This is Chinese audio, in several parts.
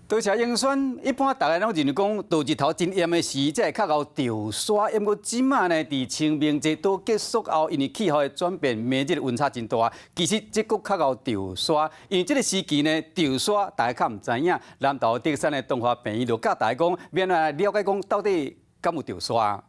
多谢应选，一般大家拢认为讲，到日头真炎的时，才会较熬潮沙。不过即马呢，伫清明节都结束后，因为气候的转变，每日温差真大。其实这个较熬潮沙，因为这个时期呢，潮沙大家较唔知影。南投德山的动画朋友就教大家讲，免来了解讲到底敢有潮沙。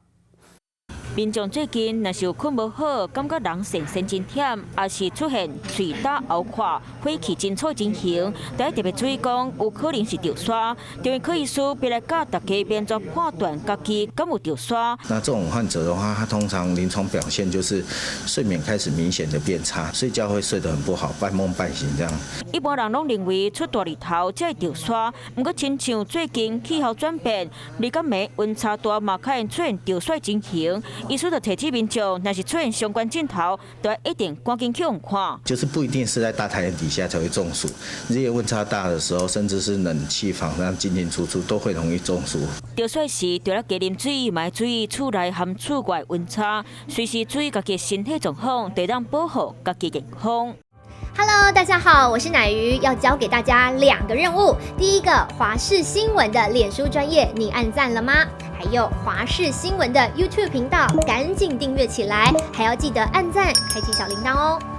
民众最近若是有困无好，感觉人神真忝，也是出现嘴打、喉垮、火气真臭情形，就要特别注意讲，有可能是潮沙。中医科医师必来教大家变作判断家己敢有潮沙。那这种患者的话，他通常临床表现就是睡眠开始明显的变差，睡觉会睡得很不好，半梦半醒这样。一般人拢认为出大日头才会潮沙，不过亲像最近气候转变，日甲暝温差大嘛，可能出现潮水情形。 医师就提醒民众，若是出现相关镜头，都要一定赶紧去用看。就是不一定是在大太阳底下才会中暑，日夜温差大的时候，甚至是冷气房那进进出出都会容易中暑。潮水时，除了加啉水，嘛要注意厝内含厝外温差，随时注意家己身体状况，得让保护家己健康。 Hello， 大家好，我是乃瑜，要教给大家2个任务。第一个，华视新闻的脸书专页，你按赞了吗？还有华视新闻的 YouTube 频道，赶紧订阅起来，还要记得按赞，开启小铃铛哦。